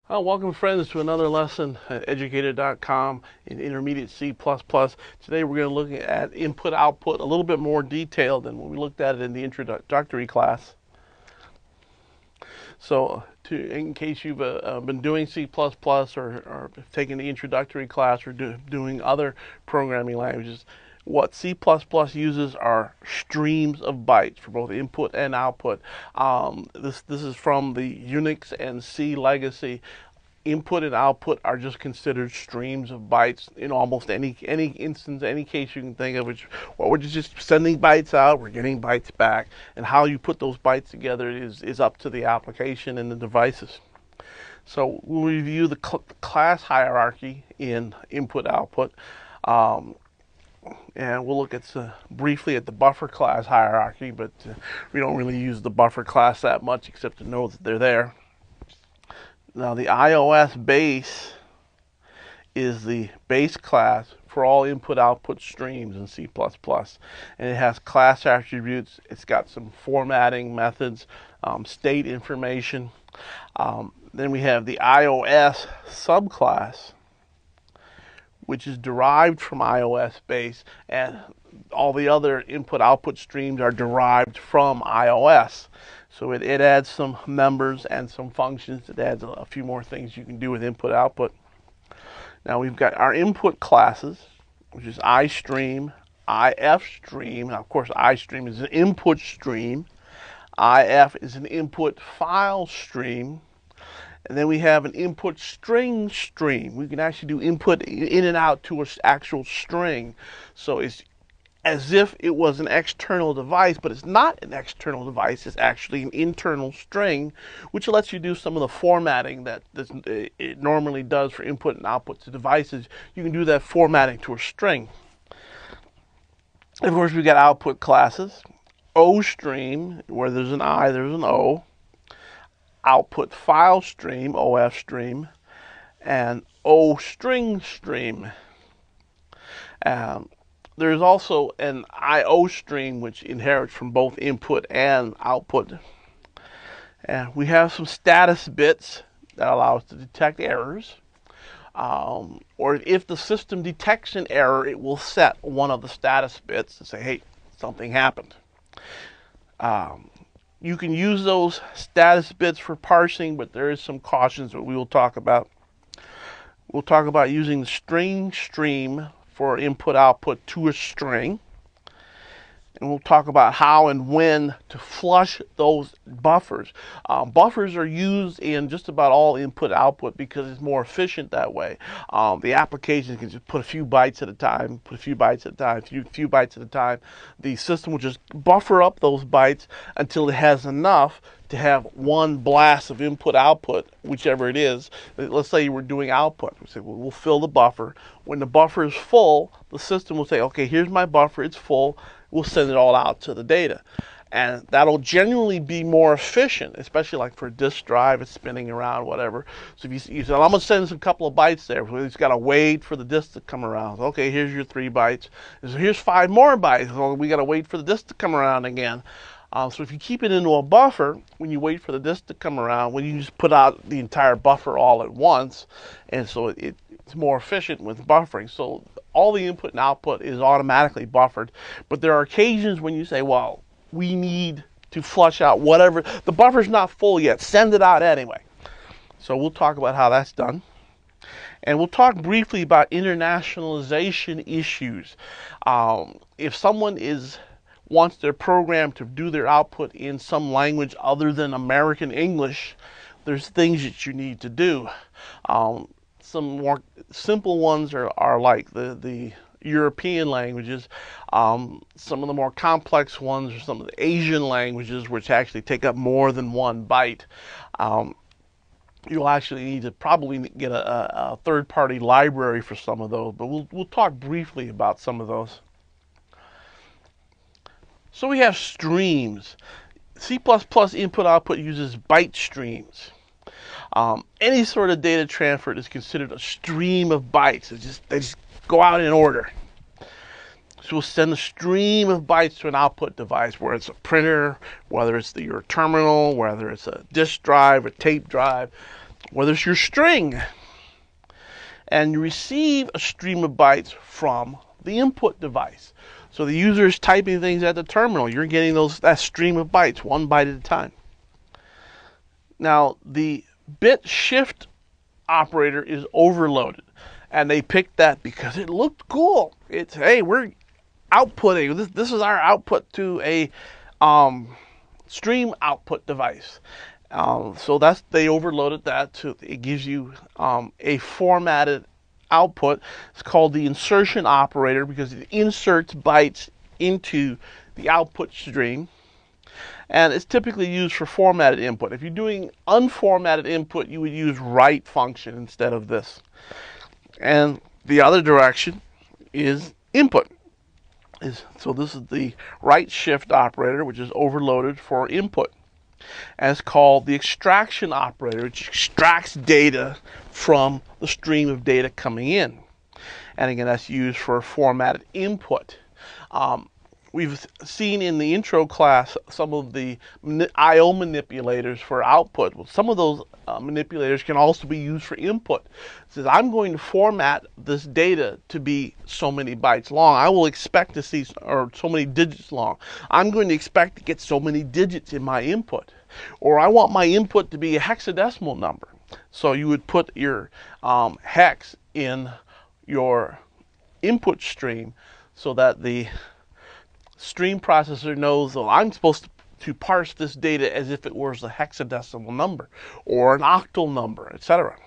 Welcome friends to another lesson at Educator.com in Intermediate C++. Today we're going to look at input-output a little bit more detailed than when we looked at it in the introductory class. So in case you've been doing C++ or taking the introductory class or doing other programming languages, what C++ uses are streams of bytes for both input and output. This is from the Unix and C legacy. Input and output are just considered streams of bytes in almost any instance, any case you can think of. Which, well, we're just sending bytes out, we're getting bytes back, and how you put those bytes together is up to the application and the devices. So we'll review the class hierarchy in input-output. And we'll look at briefly at the buffer class hierarchy, but we don't really use the buffer class that much except to know that they're there. Now the iOS base is the base class for all input-output streams in C++, and it has class attributes. It's got some formatting methods, state information. Then we have the iOS subclass, which is derived from iOS base, and all the other input-output streams are derived from iOS. So it adds some members and some functions. It adds a few more things you can do with input-output. Now we've got our input classes, which is iStream, ifstream. Now, of course, iStream is an input stream. if is an input file stream. And then we have an input string stream. We can actually do input in and out to an actual string. So it's as if it was an external device, but it's not an external device. It's actually an internal string, which lets you do some of the formatting that it normally does for input and output to devices. You can do that formatting to a string. Of course, we got output classes. OStream, where there's an I, there's an O. Output file stream, ofstream, and ostring stream. There's also an IO stream, which inherits from both input and output. And we have some status bits that allow us to detect errors. Or if the system detects an error, it will set one of the status bits to say, hey, something happened. You can use those status bits for parsing, but there is some cautions that we will talk about. We'll talk about using the string stream for input-output to a string. And we'll talk about how and when to flush those buffers. Buffers are used in just about all input-output because it's more efficient that way. The application can just put a few bytes at a time, a few bytes at a time. The system will just buffer up those bytes until it has enough to have one blast of input-output, whichever it is. Let's say you were doing output. We say, well, we'll fill the buffer. When the buffer is full, the system will say, okay, here's my buffer, it's full. We'll send it all out to the data. And that'll generally be more efficient, especially like for a disk drive, it's spinning around, whatever. So if you said, I'm going to send a couple of bytes there. We just got to wait for the disk to come around. Okay, here's your 3 bytes. So here's 5 more bytes. Well, we got to wait for the disk to come around again. So if you keep it into a buffer, when you wait for the disk to come around, when you just put out the entire buffer all at once, and so it's more efficient with buffering. So all the input and output is automatically buffered, but there are occasions when you say, well, we need to flush out whatever, the buffer's not full yet, send it out anyway. So we'll talk about how that's done. And we'll talk briefly about internationalization issues. If someone wants their program to do their output in some language other than American English, there's things that you need to do. Some more simple ones are like the European languages. Some of the more complex ones are some of the Asian languages, which actually take up more than 1 byte. You'll actually need to probably get a third-party library for some of those, but we'll talk briefly about some of those. So we have streams. C++ input-output uses byte streams. Any sort of data transfer is considered a stream of bytes. They just go out in order. So we'll send a stream of bytes to an output device, where it's a printer, whether it's your terminal, whether it's a disk drive, a tape drive, whether it's your string, and you receive a stream of bytes from the input device. So the user is typing things at the terminal. You're getting that stream of bytes, one byte at a time. Now, the bit shift operator is overloaded. And they picked that because it looked cool. It's, hey, we're outputting. This is our output to a stream output device. So they overloaded that. It gives you a formatted output. It's called the insertion operator because it inserts bytes into the output stream. And it's typically used for formatted input. If you're doing unformatted input, you would use write function instead of this. And the other direction is input. So this is the write shift operator, which is overloaded for input. And it's called the extraction operator, which extracts data from the stream of data coming in. And again, that's used for formatted input. We've seen in the intro class some of the I/O manipulators for output. Well, some of those manipulators can also be used for input. It says, I'm going to format this data to be so many bytes long. I will expect to see, or so many digits long. I'm going to expect to get so many digits in my input. Or I want my input to be a hexadecimal number. So you would put your hex in your input stream so that the stream processor knows, oh, I'm supposed to parse this data as if it was a hexadecimal number or an octal number, etc.